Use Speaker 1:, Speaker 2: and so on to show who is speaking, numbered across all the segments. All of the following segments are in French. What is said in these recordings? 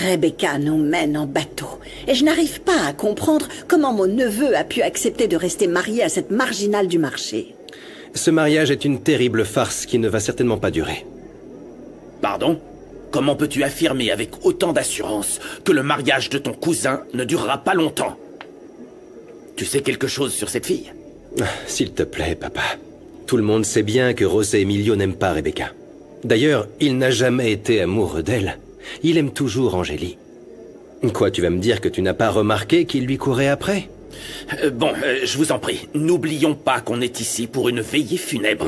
Speaker 1: Rebecca nous mène en bateau. Et je n'arrive pas à comprendre comment mon neveu a pu accepter de rester marié à cette marginale du marché.
Speaker 2: Ce mariage est une terrible farce qui ne va certainement pas durer.
Speaker 3: Pardon? Comment peux-tu affirmer avec autant d'assurance que le mariage de ton cousin ne durera pas longtemps? Tu sais quelque chose sur cette fille?
Speaker 2: S'il te plaît, papa. Tout le monde sait bien que José Emilio n'aime pas Rebecca. D'ailleurs, il n'a jamais été amoureux d'elle. Il aime toujours Angélie. Quoi, tu vas me dire que tu n'as pas remarqué qu'il lui courait après?
Speaker 3: Je vous en prie, n'oublions pas qu'on est ici pour une veillée funèbre.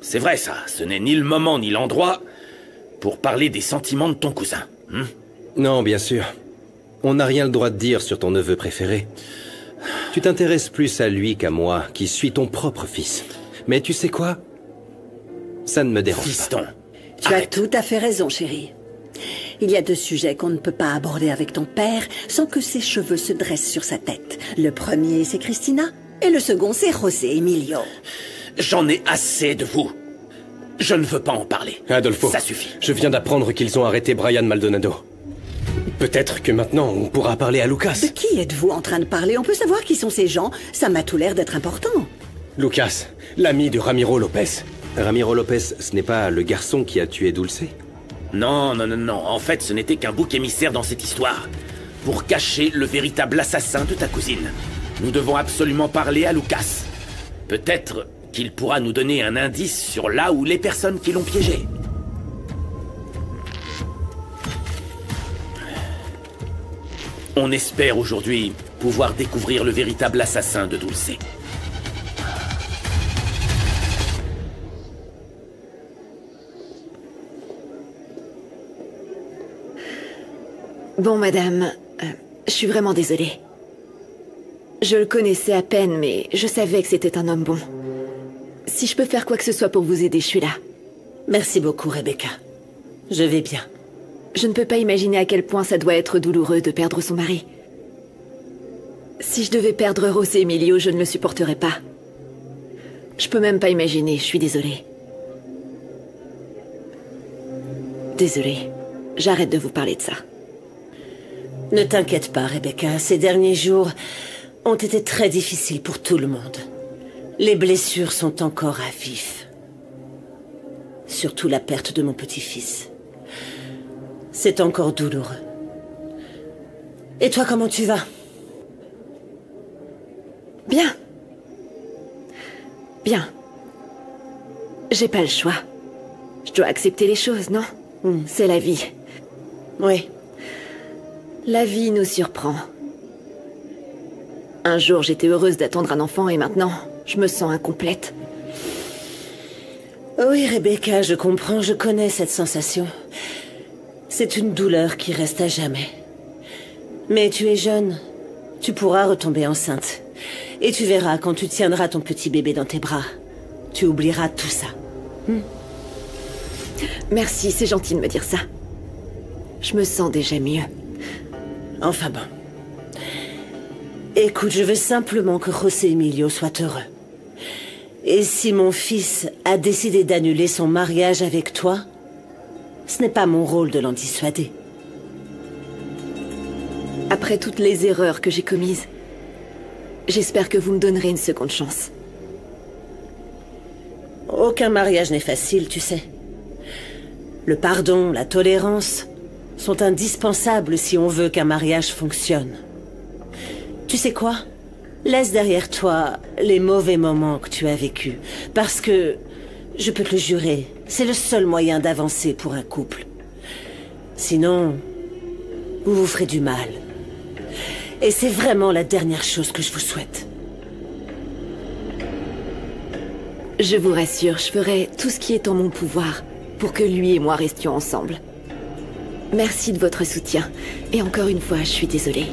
Speaker 3: C'est vrai ça, ce n'est ni le moment ni l'endroit pour parler des sentiments de ton cousin.
Speaker 2: Non, bien sûr. On n'a rien le droit de dire sur ton neveu préféré. Tu t'intéresses plus à lui qu'à moi, qui suis ton propre fils. Mais tu sais quoi? Ça ne me dérange
Speaker 3: Fiston,
Speaker 2: pas.
Speaker 1: Tu as tout à fait raison, chérie. Il y a deux sujets qu'on ne peut pas aborder avec ton père sans que ses cheveux se dressent sur sa tête. Le premier, c'est Christina, et le second, c'est José Emilio.
Speaker 3: J'en ai assez de vous. Je ne veux pas en parler.
Speaker 2: Adolfo,
Speaker 3: ça suffit.
Speaker 2: Je viens d'apprendre qu'ils ont arrêté Brian Maldonado. Peut-être que maintenant, on pourra parler à Lucas.
Speaker 1: De qui êtes-vous en train de parler? On peut savoir qui sont ces gens? Ça m'a tout l'air d'être important.
Speaker 2: Lucas, l'ami de Ramiro Lopez. Ramiro Lopez, ce n'est pas le garçon qui a tué Dulce?
Speaker 3: Non. En fait, ce n'était qu'un bouc émissaire dans cette histoire. Pour cacher le véritable assassin de ta cousine. Nous devons absolument parler à Lucas. Peut-être qu'il pourra nous donner un indice sur là où les personnes qui l'ont piégé. On espère aujourd'hui pouvoir découvrir le véritable assassin de Dulce.
Speaker 4: Bon, madame, je suis vraiment désolée. Je le connaissais à peine, mais je savais que c'était un homme bon. Si je peux faire quoi que ce soit pour vous aider, je suis là.
Speaker 1: Merci beaucoup, Rebecca. Je vais bien.
Speaker 4: Je ne peux pas imaginer à quel point ça doit être douloureux de perdre son mari. Si je devais perdre José Emilio, je ne le supporterais pas. Je peux même pas imaginer, je suis désolée. Désolée. J'arrête de vous parler de ça.
Speaker 1: Ne t'inquiète pas, Rebecca. Ces derniers jours ont été très difficiles pour tout le monde. Les blessures sont encore à vif. Surtout la perte de mon petit-fils. C'est encore douloureux. Et toi, comment tu vas?
Speaker 4: Bien. Bien. J'ai pas le choix. Je dois accepter les choses, non? C'est la vie.
Speaker 1: Oui.
Speaker 4: La vie nous surprend. Un jour, j'étais heureuse d'attendre un enfant et maintenant, je me sens incomplète.
Speaker 1: Oui, Rebecca, je comprends, je connais cette sensation. C'est une douleur qui reste à jamais. Mais tu es jeune. Tu pourras retomber enceinte. Et tu verras, quand tu tiendras ton petit bébé dans tes bras, tu oublieras tout ça.
Speaker 4: Merci, c'est gentil de me dire ça. Je me sens déjà mieux.
Speaker 1: Enfin bon. Écoute, je veux simplement que José Emilio soit heureux. Et si mon fils a décidé d'annuler son mariage avec toi, ce n'est pas mon rôle de l'en dissuader.
Speaker 4: Après toutes les erreurs que j'ai commises, j'espère que vous me donnerez une seconde chance.
Speaker 1: Aucun mariage n'est facile, tu sais. Le pardon, la tolérance sont indispensables si on veut qu'un mariage fonctionne. Tu sais quoi? Laisse derrière toi les mauvais moments que tu as vécus. Parce que, je peux te le jurer, c'est le seul moyen d'avancer pour un couple. Sinon, vous vous ferez du mal. Et c'est vraiment la dernière chose que je vous souhaite.
Speaker 4: Je vous rassure, je ferai tout ce qui est en mon pouvoir pour que lui et moi restions ensemble. Merci de votre soutien. Et encore une fois, je suis désolée.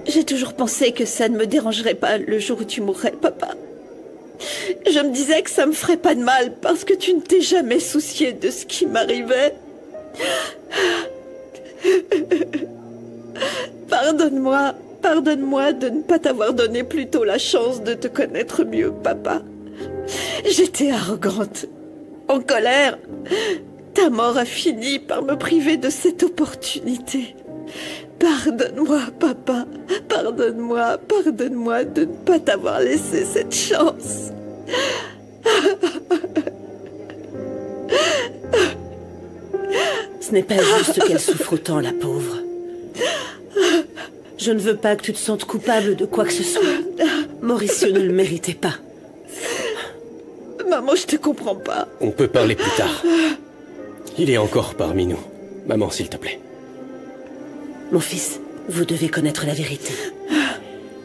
Speaker 5: J'ai toujours pensé que ça ne me dérangerait pas le jour où tu mourrais, papa. Je me disais que ça me ferait pas de mal parce que tu ne t'es jamais soucié de ce qui m'arrivait. Pardonne-moi de ne pas t'avoir donné plus tôt la chance de te connaître mieux, papa. J'étais arrogante, en colère, Ta mort a fini par me priver de cette opportunité. Pardonne-moi, papa. Pardonne-moi, pardonne-moi de ne pas t'avoir laissé cette chance.
Speaker 1: Ce n'est pas juste qu'elle souffre autant, la pauvre. Je ne veux pas que tu te sentes coupable de quoi que ce soit. Mauricio ne le méritait pas.
Speaker 5: Maman, je te comprends pas.
Speaker 6: On peut parler plus tard. Il est encore parmi nous. Maman, s'il te plaît.
Speaker 1: Mon fils, vous devez connaître la vérité.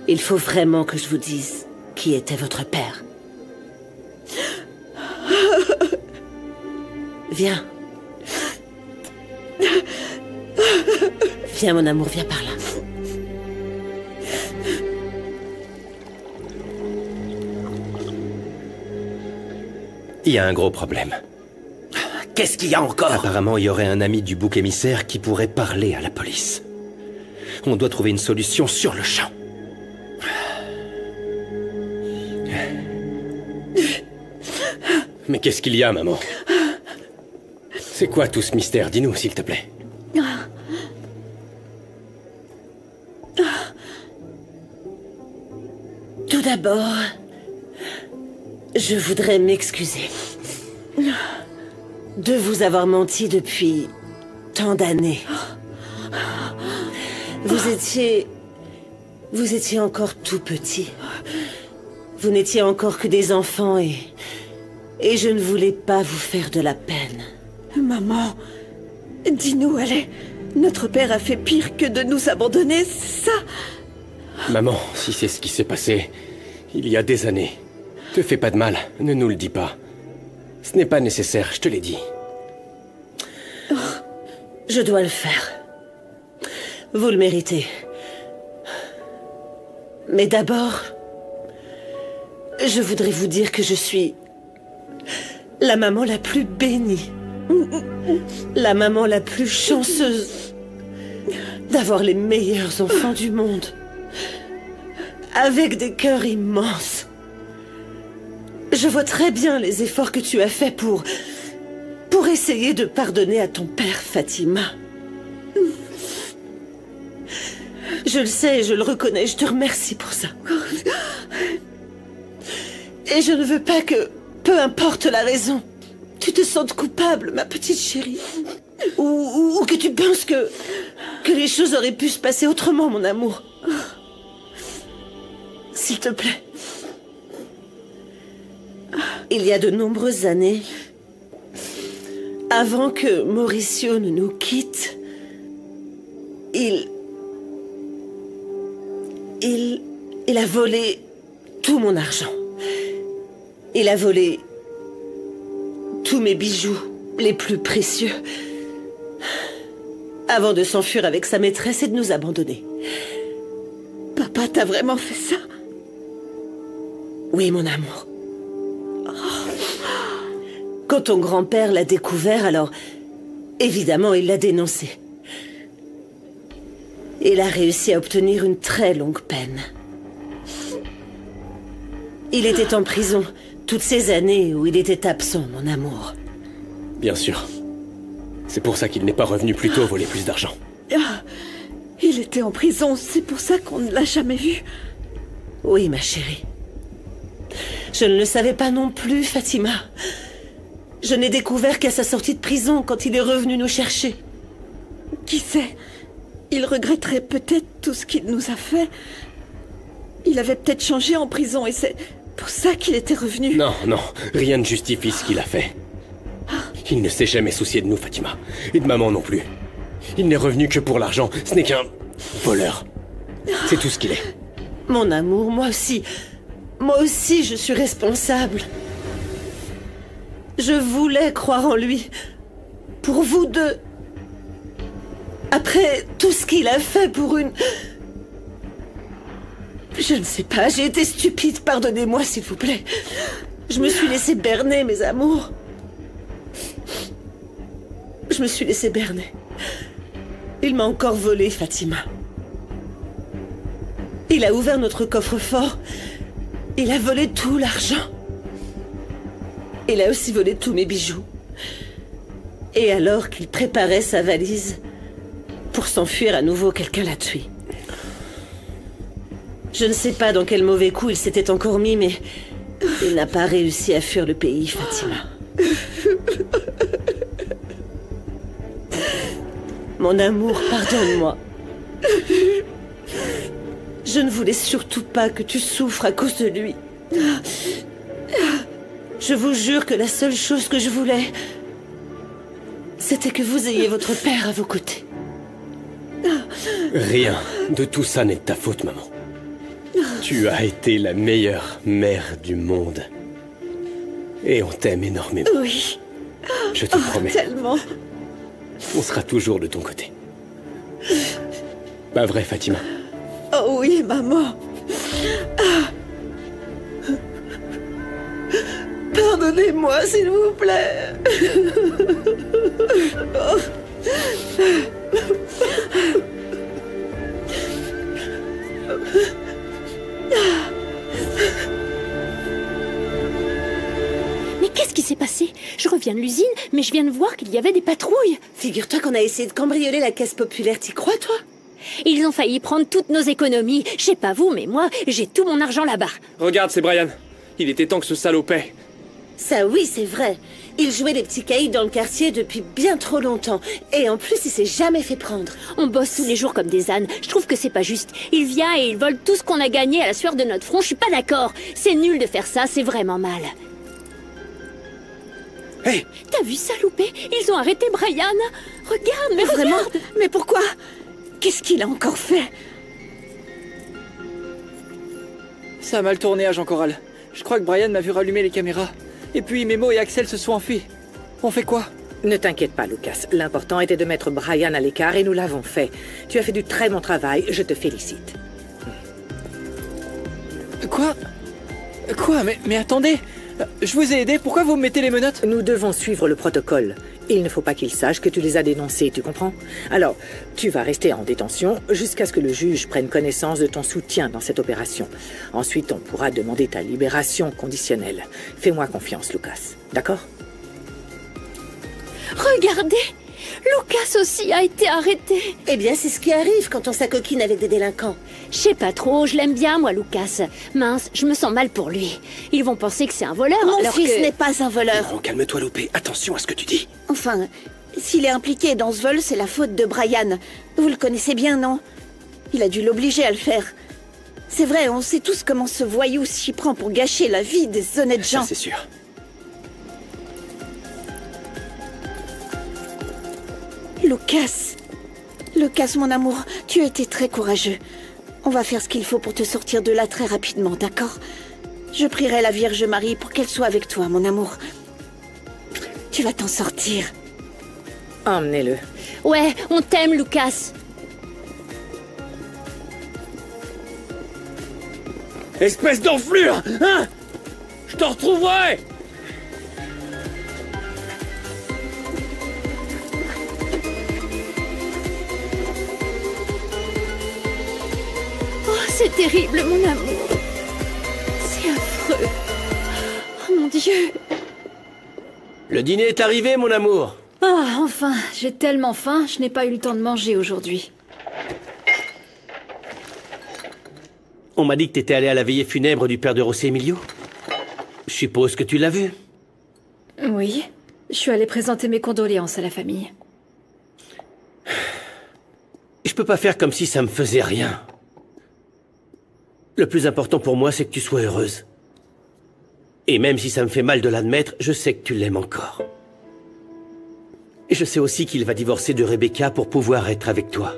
Speaker 1: Il faut vraiment que je vous dise qui était votre père. Viens. Viens, mon amour, viens par là.
Speaker 2: Il y a un gros problème.
Speaker 3: Qu'est-ce qu'il y a encore?
Speaker 2: Apparemment, il y aurait un ami du bouc émissaire qui pourrait parler à la police. On doit trouver une solution sur le champ.
Speaker 6: Mais qu'est-ce qu'il y a, maman? C'est quoi tout ce mystère? Dis-nous, s'il te plaît.
Speaker 1: Tout d'abord, je voudrais m'excuser de vous avoir menti depuis tant d'années. Vous étiez encore tout petit. Vous n'étiez encore que des enfants et je ne voulais pas vous faire de la peine.
Speaker 5: Maman, dis-nous, allez. Notre père a fait pire que de nous abandonner, c'est ça?
Speaker 6: Maman, si c'est ce qui s'est passé il y a des années, te fais pas de mal, ne nous le dis pas. Ce n'est pas nécessaire, je te l'ai dit.
Speaker 1: Je dois le faire. Vous le méritez. Mais d'abord, je voudrais vous dire que je suis la maman la plus bénie. La maman la plus chanceuse d'avoir les meilleurs enfants du monde. Avec des cœurs immenses. Je vois très bien les efforts que tu as faits pour essayer de pardonner à ton père, Fatima. Je le sais, je le reconnais, je te remercie pour ça. Et je ne veux pas que, peu importe la raison, tu te sentes coupable, ma petite chérie. Ou que tu penses que les choses auraient pu se passer autrement, mon amour. S'il te plaît. Il y a de nombreuses années, avant que Mauricio ne nous quitte, il a volé tout mon argent. Il a volé tous mes bijoux les plus précieux avant de s'enfuir avec sa maîtresse et de nous abandonner.
Speaker 5: Papa, t'as vraiment fait ça?
Speaker 1: Oui, mon amour. Quand ton grand-père l'a découvert, alors, évidemment, il l'a dénoncé. Il a réussi à obtenir une très longue peine. Il était en prison toutes ces années où il était absent, mon amour.
Speaker 6: Bien sûr. C'est pour ça qu'il n'est pas revenu plus tôt voler plus d'argent.
Speaker 5: Ah, il était en prison, c'est pour ça qu'on ne l'a jamais vu.
Speaker 1: Oui, ma chérie. Je ne le savais pas non plus, Fatima. Je n'ai découvert qu'à sa sortie de prison, quand il est revenu nous chercher.
Speaker 5: Qui sait? Il regretterait peut-être tout ce qu'il nous a fait. Il avait peut-être changé en prison et c'est pour ça qu'il était revenu.
Speaker 6: Non, non, rien ne justifie ce qu'il a fait. Il ne s'est jamais soucié de nous, Fatima. Et de maman non plus. Il n'est revenu que pour l'argent. Ce n'est qu'un voleur. C'est tout ce qu'il est.
Speaker 1: Mon amour, moi aussi, je suis responsable. Je voulais croire en lui. Pour vous deux. Après tout ce qu'il a fait pour une... Je ne sais pas, j'ai été stupide, pardonnez-moi s'il vous plaît. Je me suis laissée berner, mes amours. Je me suis laissée berner. Il m'a encore volé, Fatima. Il a ouvert notre coffre-fort. Il a volé tout l'argent. Il a aussi volé tous mes bijoux. Et alors qu'il préparait sa valise, pour s'enfuir à nouveau, quelqu'un l'a tué. Je ne sais pas dans quel mauvais coup il s'était encore mis, mais il n'a pas réussi à fuir le pays, Fatima. Mon amour, pardonne-moi. Je ne voulais surtout pas que tu souffres à cause de lui. Je vous jure que la seule chose que je voulais, c'était que vous ayez votre père à vos côtés.
Speaker 6: Rien de tout ça n'est de ta faute, maman. Tu as été la meilleure mère du monde. Et on t'aime énormément.
Speaker 5: Oui.
Speaker 6: Je te promets.
Speaker 5: Tellement.
Speaker 6: On sera toujours de ton côté. Pas vrai, Fatima?
Speaker 5: Oh oui, maman. Pardonnez-moi, s'il vous plaît.
Speaker 7: Mais qu'est-ce qui s'est passé? Je reviens de l'usine, mais je viens de voir qu'il y avait des patrouilles.
Speaker 1: Figure-toi qu'on a essayé de cambrioler la caisse populaire, t'y crois, toi?
Speaker 7: Ils ont failli prendre toutes nos économies. Je sais pas vous, mais moi, j'ai tout mon argent là-bas.
Speaker 8: Regarde, c'est Brian. Il était temps que ce salaud paie.
Speaker 1: Ça oui, c'est vrai. Il jouait les petits caïds dans le quartier depuis bien trop longtemps. Et en plus, il s'est jamais fait prendre.
Speaker 7: On bosse tous les jours comme des ânes. Je trouve que c'est pas juste. Il vient et il vole tout ce qu'on a gagné à la sueur de notre front. Je suis pas d'accord. C'est nul de faire ça, c'est vraiment mal.
Speaker 8: Hé,
Speaker 7: T'as vu ça, Loupé? Ils ont arrêté Brian. Regarde, mais
Speaker 5: Vraiment?
Speaker 7: regarde.
Speaker 5: Mais pourquoi? Qu'est-ce qu'il a encore fait?
Speaker 8: ça a mal tourné, agent Coral. Je crois que Brian m'a vu rallumer les caméras. Et puis Memo et Axel se sont enfuis. On fait quoi?
Speaker 9: Ne t'inquiète pas, Lucas. L'important était de mettre Brian à l'écart et nous l'avons fait. Tu as fait du très bon travail, je te félicite.
Speaker 8: Quoi? Quoi? Mais attendez! Je vous ai aidé, pourquoi vous me mettez les menottes?
Speaker 9: Nous devons suivre le protocole. Il ne faut pas qu'ils sachent que tu les as dénoncés, tu comprends? Alors, tu vas rester en détention jusqu'à ce que le juge prenne connaissance de ton soutien dans cette opération. Ensuite, on pourra demander ta libération conditionnelle. Fais-moi confiance, Lucas. D'accord?
Speaker 7: Regardez, Lucas aussi a été arrêté.
Speaker 1: Eh bien, c'est ce qui arrive quand on s'acoquine avec des délinquants.
Speaker 7: Je sais pas trop, je l'aime bien, moi, Lucas. Mince, je me sens mal pour lui. Ils vont penser que c'est un voleur,
Speaker 5: Mon
Speaker 7: alors
Speaker 5: fils
Speaker 7: que...
Speaker 5: n'est pas un voleur.
Speaker 2: Non, calme-toi, Loupé. Attention à ce que tu dis.
Speaker 5: Enfin, s'il est impliqué dans ce vol, c'est la faute de Brian. Vous le connaissez bien, non? Il a dû l'obliger à le faire. C'est vrai, on sait tous comment ce voyou s'y prend pour gâcher la vie des honnêtes
Speaker 2: Ça,
Speaker 5: gens.
Speaker 2: c'est sûr.
Speaker 5: Lucas, mon amour, tu as été très courageux. On va faire ce qu'il faut pour te sortir de là très rapidement, d'accord? Je prierai la Vierge Marie pour qu'elle soit avec toi, mon amour. Tu vas t'en sortir.
Speaker 9: Emmenez-le.
Speaker 7: Ouais, on t'aime, Lucas.
Speaker 6: Espèce d'enflure! Hein? Je te retrouverai!
Speaker 7: Oh, c'est terrible, mon amour. C'est affreux. Oh, mon Dieu.
Speaker 2: Le dîner est arrivé, mon amour.
Speaker 10: Ah, enfin, j'ai tellement faim, je n'ai pas eu le temps de manger aujourd'hui.
Speaker 2: On m'a dit que t'étais allé à la veillée funèbre du père de José Emilio. Je suppose que tu l'as vu.
Speaker 10: Oui, je suis allée présenter mes condoléances à la famille.
Speaker 2: Je peux pas faire comme si ça me faisait rien. Le plus important pour moi, c'est que tu sois heureuse. Et même si ça me fait mal de l'admettre, je sais que tu l'aimes encore. Et je sais aussi qu'il va divorcer de Rebecca pour pouvoir être avec toi.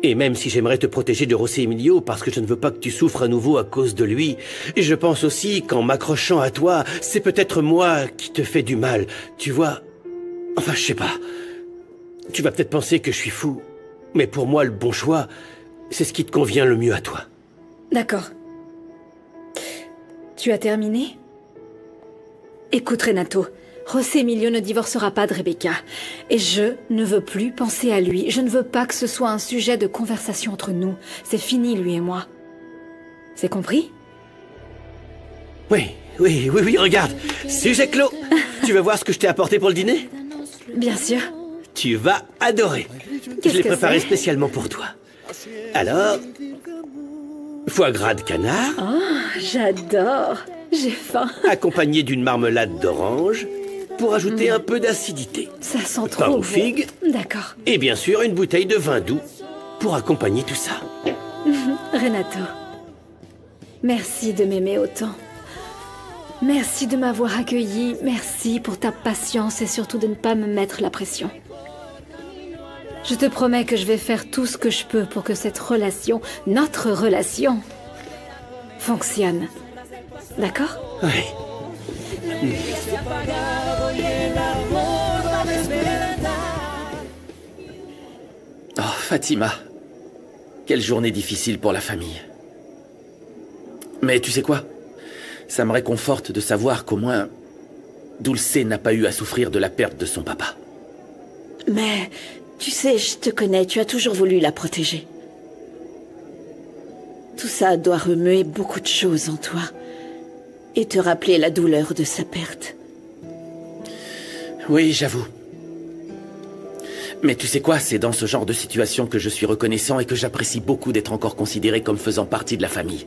Speaker 2: Et même si j'aimerais te protéger de José Emilio parce que je ne veux pas que tu souffres à nouveau à cause de lui, je pense aussi qu'en m'accrochant à toi, c'est peut-être moi qui te fais du mal. Tu vois? Enfin, je sais pas. Tu vas peut-être penser que je suis fou, mais pour moi, le bon choix, c'est ce qui te convient le mieux à toi.
Speaker 10: D'accord. Tu as terminé? Écoute, Renato, José Emilio ne divorcera pas de Rebecca. Et je ne veux plus penser à lui. Je ne veux pas que ce soit un sujet de conversation entre nous. C'est fini, lui et moi. C'est compris?
Speaker 2: Oui, regarde. Sujet clos. Tu veux voir ce que je t'ai apporté pour le dîner?
Speaker 10: Bien sûr.
Speaker 2: Tu vas adorer. Je l'ai
Speaker 10: que
Speaker 2: préparé
Speaker 10: c'est
Speaker 2: spécialement pour toi. Alors, foie gras de canard,
Speaker 10: Oh, j'adore. J'ai faim.
Speaker 2: accompagné d'une marmelade d'orange, pour ajouter un peu d'acidité.
Speaker 10: Ça sent
Speaker 2: Pain
Speaker 10: trop
Speaker 2: aux
Speaker 10: bon.
Speaker 2: figues,
Speaker 10: D'accord.
Speaker 2: et bien sûr une bouteille de vin doux, pour accompagner tout ça.
Speaker 10: Renato, merci de m'aimer autant. Merci de m'avoir accueilli. Merci pour ta patience et surtout de ne pas me mettre la pression. Je te promets que je vais faire tout ce que je peux pour que cette relation, notre relation, fonctionne. D'accord?
Speaker 2: Oui.
Speaker 3: Oh, Fatima. Quelle journée difficile pour la famille. Mais tu sais quoi? Ça me réconforte de savoir qu'au moins, Dulce n'a pas eu à souffrir de la perte de son papa.
Speaker 5: Mais, tu sais, je te connais, tu as toujours voulu la protéger. Tout ça doit remuer beaucoup de choses en toi. Et te rappeler la douleur de sa perte.
Speaker 3: Oui, j'avoue. Mais tu sais quoi, c'est dans ce genre de situation que je suis reconnaissant et que j'apprécie beaucoup d'être encore considéré comme faisant partie de la famille.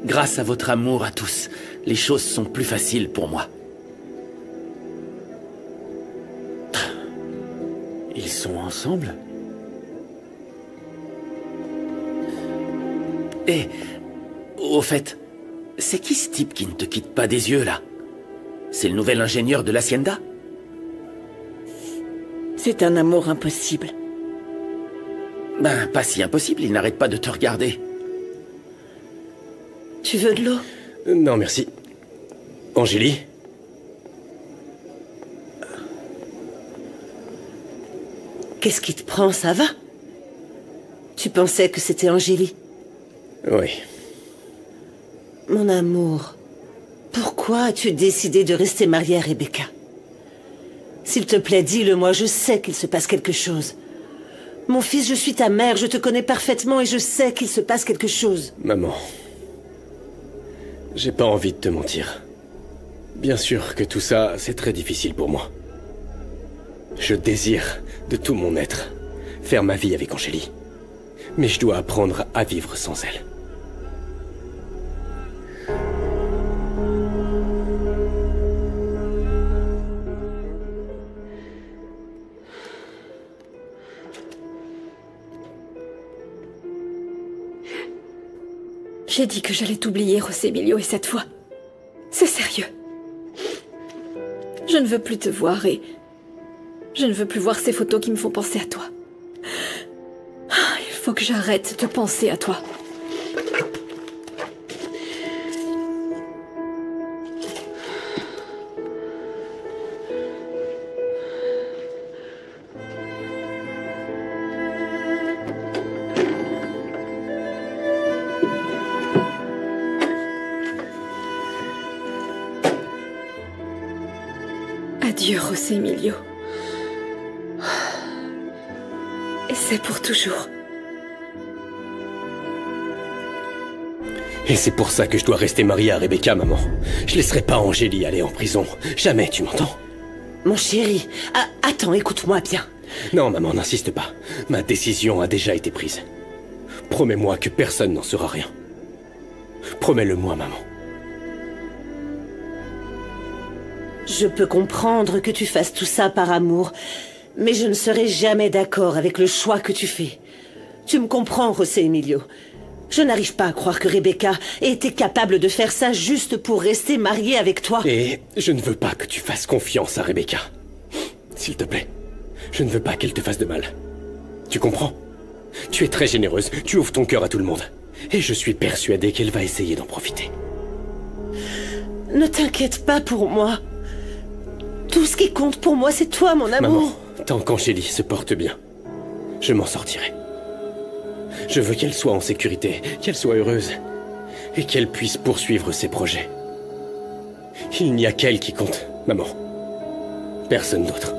Speaker 3: Grâce à votre amour à tous, les choses sont plus faciles pour moi.
Speaker 11: Ils sont ensemble?
Speaker 3: Et, au fait, c'est qui ce type qui ne te quitte pas des yeux, là? C'est le nouvel ingénieur de l'Hacienda?
Speaker 5: C'est un amour impossible.
Speaker 3: Ben, pas si impossible, il n'arrête pas de te regarder.
Speaker 5: Tu veux de l'eau?
Speaker 6: Non, merci. Angélie?
Speaker 1: Qu'est-ce qui te prend, ça va? Tu pensais que c'était Angélie?
Speaker 6: Oui.
Speaker 1: Mon amour, pourquoi as-tu décidé de rester mariée à Rebecca? S'il te plaît, dis-le-moi, je sais qu'il se passe quelque chose. Mon fils, je suis ta mère, je te connais parfaitement et je sais qu'il se passe quelque chose.
Speaker 6: Maman, j'ai pas envie de te mentir. Bien sûr que tout ça, c'est très difficile pour moi. Je désire, de tout mon être, faire ma vie avec Angélie. Mais je dois apprendre à vivre sans elle.
Speaker 10: J'ai dit que j'allais t'oublier, José Emilio, et cette fois, c'est sérieux. Je ne veux plus te voir et je ne veux plus voir ces photos qui me font penser à toi. Il faut que j'arrête de penser à toi. Adieu, José Emilio. Et c'est pour toujours.
Speaker 6: Et c'est pour ça que je dois rester marié à Rebecca, maman. Je laisserai pas Angélie aller en prison. Jamais, tu m'entends?
Speaker 1: Mon chéri, attends, écoute-moi bien.
Speaker 6: Non, maman, n'insiste pas. Ma décision a déjà été prise. Promets-moi que personne n'en saura rien. Promets-le-moi, maman.
Speaker 1: Je peux comprendre que tu fasses tout ça par amour, mais je ne serai jamais d'accord avec le choix que tu fais. Tu me comprends, José Emilio. Je n'arrive pas à croire que Rebecca ait été capable de faire ça juste pour rester mariée avec toi.
Speaker 6: Et je ne veux pas que tu fasses confiance à Rebecca. S'il te plaît. Je ne veux pas qu'elle te fasse de mal. Tu comprends? Tu es très généreuse, tu ouvres ton cœur à tout le monde. Et je suis persuadé qu'elle va essayer d'en profiter.
Speaker 1: Ne t'inquiète pas pour moi. Tout ce qui compte pour moi, c'est toi, mon amour.
Speaker 6: Maman, tant qu'Angélie se porte bien, je m'en sortirai. Je veux qu'elle soit en sécurité, qu'elle soit heureuse, et qu'elle puisse poursuivre ses projets. Il n'y a qu'elle qui compte, maman. Personne d'autre.